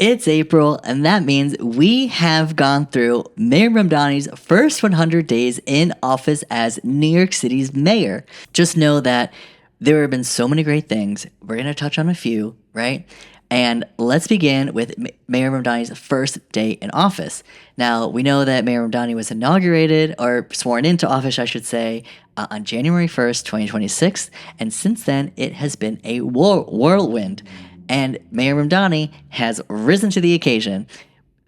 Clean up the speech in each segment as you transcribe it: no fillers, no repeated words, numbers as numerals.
It's April, and that means we have gone through Mayor Mamdani's first 100 days in office as New York City's mayor. Just know that there have been so many great things. We're going to touch on a few, right? And let's begin with Mayor Mamdani's first day in office. Now, we know that Mayor Mamdani was inaugurated, or sworn into office, I should say, on January 1st, 2026. And since then, it has been a whirlwind. And Mayor Mamdani has risen to the occasion.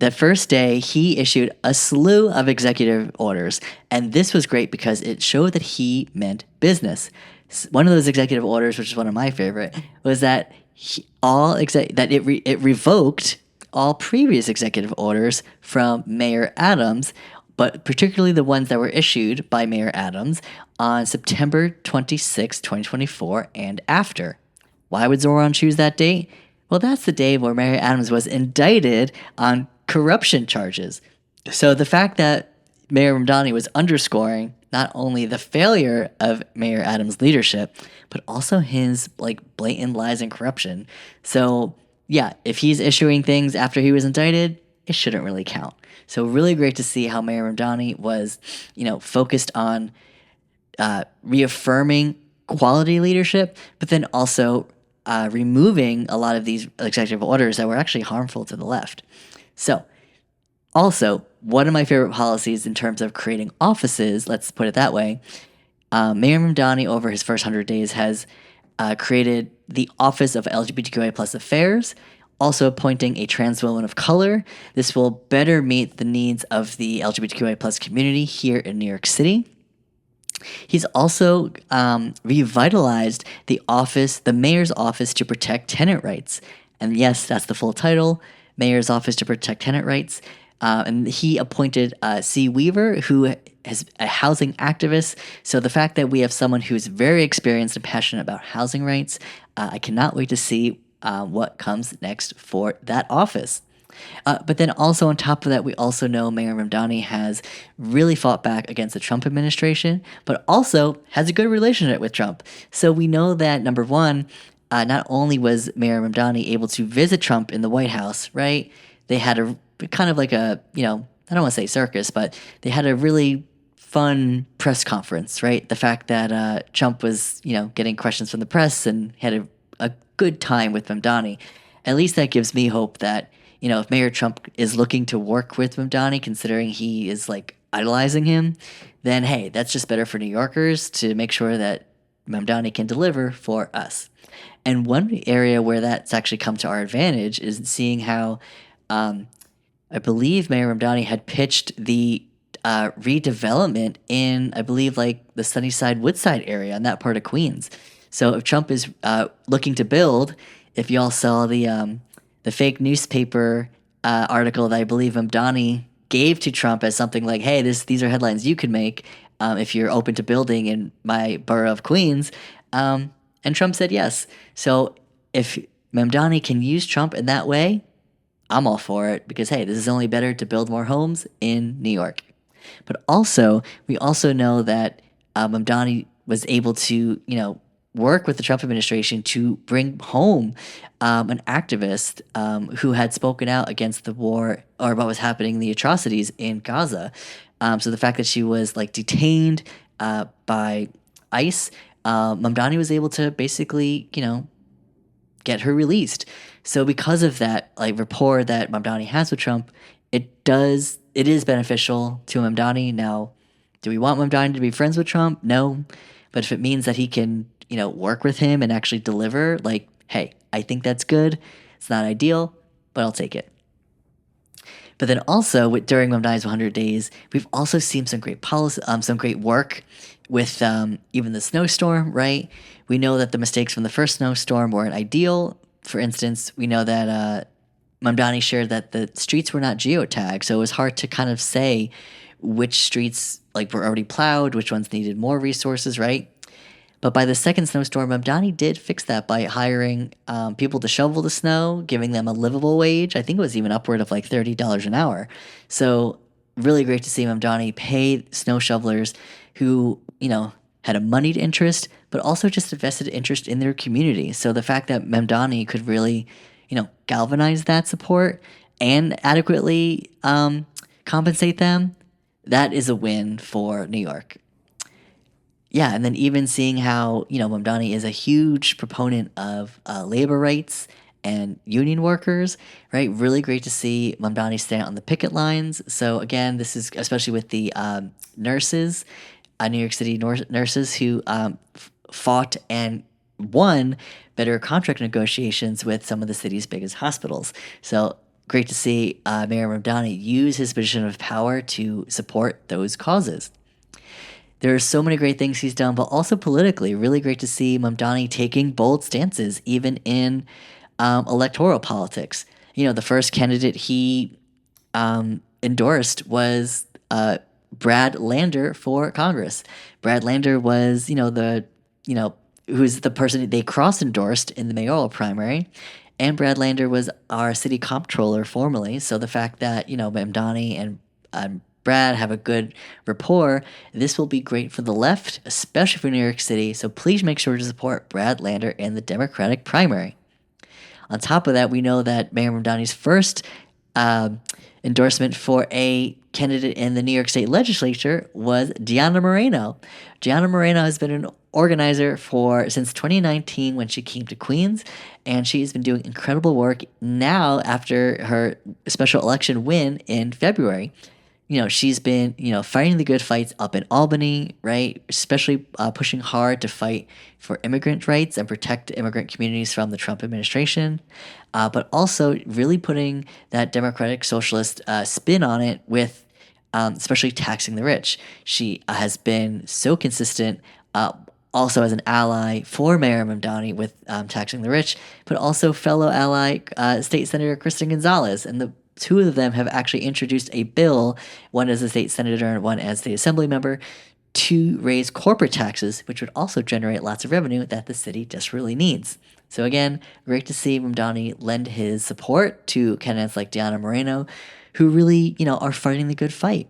That first day, he issued a slew of executive orders, and this was great because it showed that he meant business. One of those executive orders, which is one of my favorite, was that it revoked all previous executive orders from Mayor Adams, but particularly the ones that were issued by Mayor Adams on September 26, 2024, and after. Why would Zohran choose that date? Well, that's the day where Mayor Adams was indicted on corruption charges. So the fact that Mayor Mamdani was underscoring not only the failure of Mayor Adams' leadership, but also his blatant lies and corruption. So yeah, if he's issuing things after he was indicted, it shouldn't really count. So really great to see how Mayor Mamdani was, focused on reaffirming quality leadership, but then also removing a lot of these executive orders that were actually harmful to the left. So, also, one of my favorite policies in terms of creating offices, let's put it that way, Mayor Mamdani, over his first 100 days, has created the Office of LGBTQIA Plus Affairs, also appointing a trans woman of color. This will better meet the needs of the LGBTQIA Plus community here in New York City. He's also revitalized the mayor's office to protect tenant rights. And yes, that's the full title, Mayor's Office to Protect Tenant Rights. And he appointed C. Weaver, who is a housing activist. So the fact that we have someone who's very experienced and passionate about housing rights, I cannot wait to see what comes next for that office. But then also on top of that, we also know Mayor Mamdani has really fought back against the Trump administration, but also has a good relationship with Trump. So we know that, number one, not only was Mayor Mamdani able to visit Trump in the White House, right? They had a kind of like a, I don't want to say circus, but they had a really fun press conference, right? The fact that Trump was, getting questions from the press and had a good time with Mamdani. At least that gives me hope that, if Mayor Trump is looking to work with Mamdani, considering he is idolizing him, then hey, that's just better for New Yorkers to make sure that Mamdani can deliver for us. And one area where that's actually come to our advantage is seeing how I believe Mayor Mamdani had pitched the redevelopment in, I believe, the Sunnyside Woodside area in that part of Queens. So if Trump is looking to build, if y'all saw the fake newspaper article that I believe Mamdani gave to Trump as something like, hey, these are headlines you could make if you're open to building in my borough of Queens. And Trump said yes. So if Mamdani can use Trump in that way, I'm all for it because, hey, this is only better to build more homes in New York. But also, we also know that Mamdani was able to, work with the Trump administration to bring home an activist who had spoken out against the war or what was happening, the atrocities in Gaza. So the fact that she was detained by ICE, Mamdani was able to basically, get her released. So because of that rapport that Mamdani has with Trump, it is beneficial to Mamdani. Now, do we want Mamdani to be friends with Trump? No. But if it means that he can work with him and actually deliver, hey, I think that's good. It's not ideal, but I'll take it. But then also during Mamdani's 100 days, we've also seen some great policy, some great work with even the snowstorm, right? We know that the mistakes from the first snowstorm weren't ideal. For instance, we know that Mamdani shared that the streets were not geotagged, so it was hard to kind of say which streets were already plowed, which ones needed more resources, right? But by the second snowstorm, Mamdani did fix that by hiring people to shovel the snow, giving them a livable wage. I think it was even upward of $30 an hour. So really great to see Mamdani pay snow shovelers who, had a moneyed interest, but also just a vested interest in their community. So the fact that Mamdani could really, galvanize that support and adequately compensate them, that is a win for New York. Yeah, and then even seeing how Mamdani is a huge proponent of labor rights and union workers, right? Really great to see Mamdani stand on the picket lines. So again, this is especially with the nurses, New York City nurses who fought and won better contract negotiations with some of the city's biggest hospitals. So great to see Mayor Mamdani use his position of power to support those causes. There are so many great things he's done, but also politically, really great to see Mamdani taking bold stances, even in electoral politics. The first candidate he endorsed was Brad Lander for Congress. Brad Lander was, who's the person they cross endorsed in the mayoral primary. And Brad Lander was our city comptroller formerly. So the fact that, Mamdani and Brad have a good rapport, this will be great for the left, especially for New York City. So please make sure to support Brad Lander in the Democratic primary. On top of that, we know that Mayor Mamdani's first endorsement for a candidate in the New York State legislature was Deanna Moreno. Deanna Moreno has been an organizer since 2019 when she came to Queens, and she's been doing incredible work now after her special election win in February. She's been, fighting the good fights up in Albany, right? Especially pushing hard to fight for immigrant rights and protect immigrant communities from the Trump administration. But also really putting that democratic socialist spin on it with especially taxing the rich. She has been so consistent also as an ally for Mayor Mamdani with taxing the rich, but also fellow ally State Senator Kristen Gonzalez. And the two of them have actually introduced a bill, one as a state senator and one as the assembly member, to raise corporate taxes, which would also generate lots of revenue that the city desperately needs. So again, great to see Mamdani lend his support to candidates like Deanna Moreno, who really, are fighting the good fight.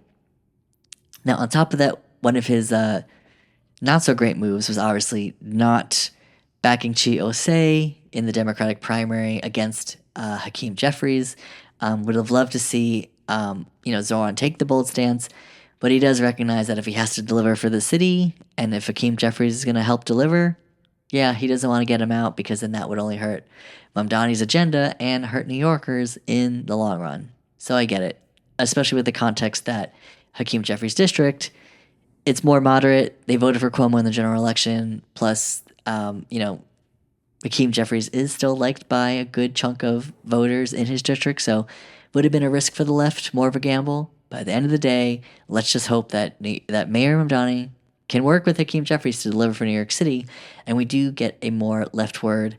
Now, on top of that, one of his not so great moves was obviously not backing Chi Osei in the Democratic primary against Hakeem Jeffries. Would have loved to see, Zohran take the bold stance, but he does recognize that if he has to deliver for the city, and if Hakeem Jeffries is going to help deliver, yeah, he doesn't want to get him out because then that would only hurt Mamdani's agenda and hurt New Yorkers in the long run. So I get it, especially with the context that Hakeem Jeffries' district, it's more moderate. They voted for Cuomo in the general election, plus, Hakeem Jeffries is still liked by a good chunk of voters in his district, so would have been a risk for the left, more of a gamble. But at the end of the day, let's just hope that Mayor Mamdani can work with Hakeem Jeffries to deliver for New York City, and we do get a more leftward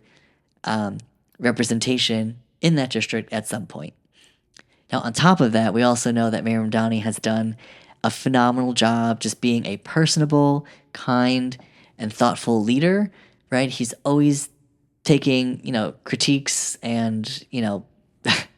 representation in that district at some point. Now, on top of that, we also know that Mayor Mamdani has done a phenomenal job just being a personable, kind, and thoughtful leader, right? He's always taking, critiques and,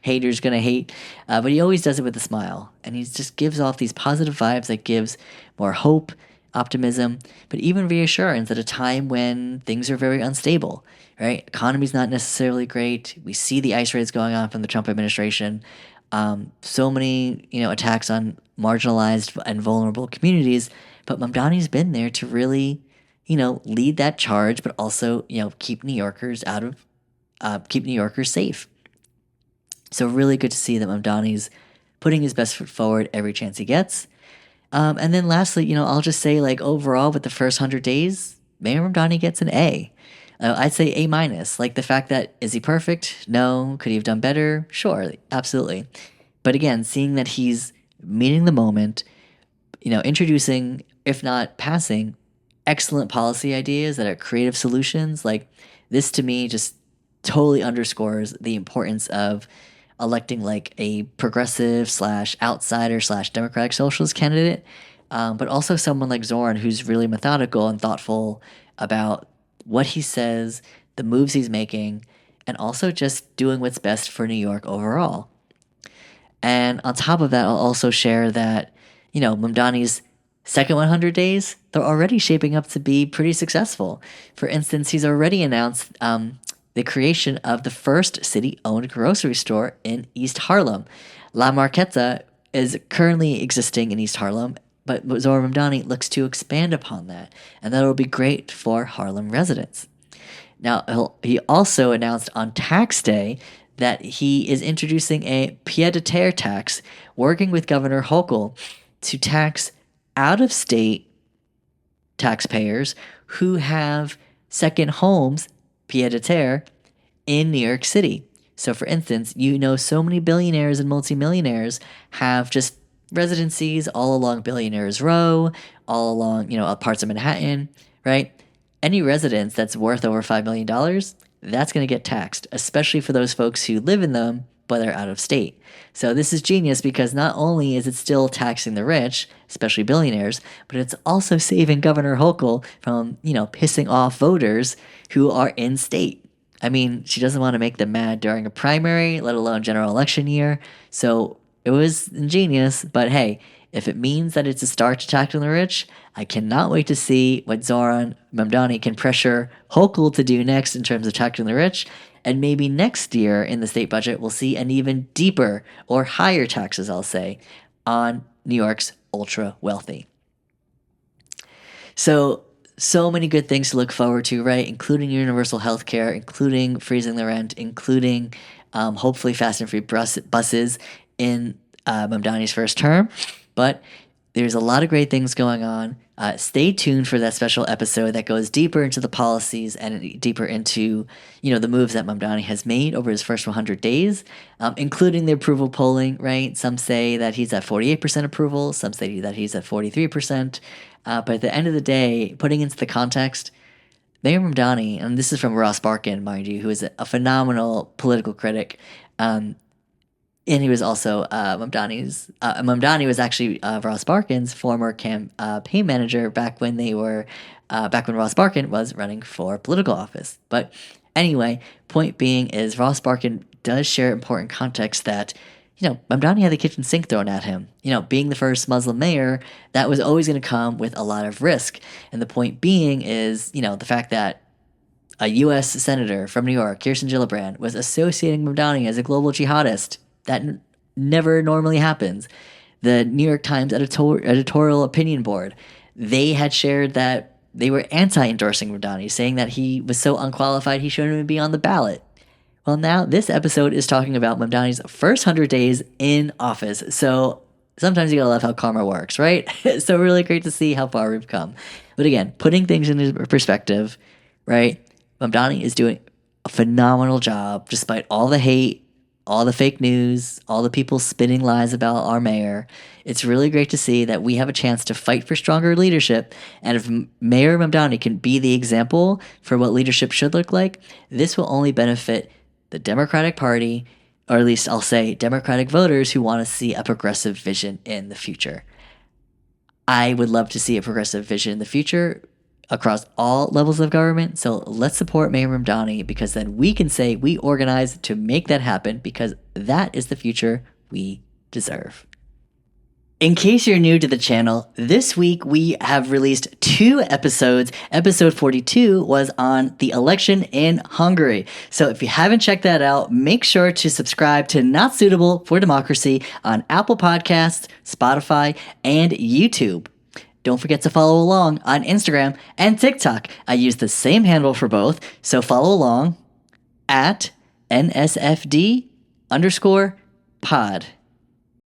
haters gonna hate, but he always does it with a smile. And he just gives off these positive vibes that gives more hope, optimism, but even reassurance at a time when things are very unstable, right? Economy's not necessarily great. We see the ICE raids going on from the Trump administration. So many, attacks on marginalized and vulnerable communities, but Mamdani's been there to really, lead that charge, but also, keep New Yorkers keep New Yorkers safe. So really good to see that Mamdani's putting his best foot forward every chance he gets. And then lastly, I'll just say overall with the first 100 days, Mayor Mamdani gets an A. I'd say A minus. The fact that, is he perfect? No. Could he have done better? Sure, absolutely. But again, seeing that he's meeting the moment, introducing, if not passing, excellent policy ideas that are creative solutions, this to me just totally underscores the importance of electing a progressive / outsider / democratic socialist candidate, but also someone like Zohran who's really methodical and thoughtful about what he says, the moves he's making, and also just doing what's best for New York overall. And on top of that, I'll also share that, Mamdani's second 100 days, they're already shaping up to be pretty successful. For instance, he's already announced the creation of the first city-owned grocery store in East Harlem. La Marqueta is currently existing in East Harlem, but Zohran Mamdani looks to expand upon that, and that will be great for Harlem residents. Now, he also announced on tax day that he is introducing a pied-à-terre tax, working with Governor Hochul to tax out-of-state taxpayers who have second homes, pied-à-terre, in New York City. So, for instance, so many billionaires and multimillionaires have just residencies all along Billionaires Row, all along, parts of Manhattan, right? Any residence that's worth over $5 million, that's going to get taxed, especially for those folks who live in them but are out of state. So this is genius because not only is it still taxing the rich, especially billionaires, but it's also saving Governor Hochul from, pissing off voters who are in state. I mean, she doesn't want to make them mad during a primary, let alone general election year. So it was ingenious, but hey, if it means that it's a start to tackling the rich, I cannot wait to see what Zohran Mamdani can pressure Hochul to do next in terms of tackling the rich. And maybe next year in the state budget, we'll see an even deeper or higher taxes, I'll say, on New York's ultra wealthy. So many good things to look forward to, right? Including universal health care, including freezing the rent, including hopefully fast and free buses in Mamdani's first term. But there's a lot of great things going on. Stay tuned for that special episode that goes deeper into the policies and deeper into, the moves that Mamdani has made over his first 100 days, including the approval polling, right? Some say that he's at 48% approval. Some say that he's at 43%. But at the end of the day, putting into the context, Mayor Mamdani, and this is from Ross Barkan, mind you, who is a phenomenal political critic, and he was also Mamdani was actually Ross Barkan's former campaign manager back when Ross Barkan was running for political office. But anyway, point being is Ross Barkan does share important context that, Mamdani had the kitchen sink thrown at him. Being the first Muslim mayor, that was always going to come with a lot of risk. And the point being is, the fact that a U.S. senator from New York, Kirsten Gillibrand, was associating Mamdani as a global jihadist. That never normally happens. The New York Times editorial opinion board, they had shared that they were anti-endorsing Mamdani, saying that he was so unqualified he shouldn't even be on the ballot. Well, now this episode is talking about Mamdani's first 100 days in office. So sometimes you gotta love how karma works, right? So really great to see how far we've come. But again, putting things into perspective, right? Mamdani is doing a phenomenal job despite all the hate, all the fake news, all the people spinning lies about our mayor. It's really great to see that we have a chance to fight for stronger leadership. And if Mayor Mamdani can be the example for what leadership should look like, this will only benefit the Democratic Party, or at least I'll say Democratic voters who want to see a progressive vision in the future. I would love to see a progressive vision in the future across all levels of government. So let's support Mayor Mamdani, because then we can say we organize to make that happen, because that is the future we deserve. In case you're new to the channel, this week we have released 2 episodes. Episode 42 was on the election in Hungary. So if you haven't checked that out, make sure to subscribe to Not Suitable for Democracy on Apple Podcasts, Spotify, and YouTube. Don't forget to follow along on Instagram and TikTok. I use the same handle for both, so follow along at NSFD_pod.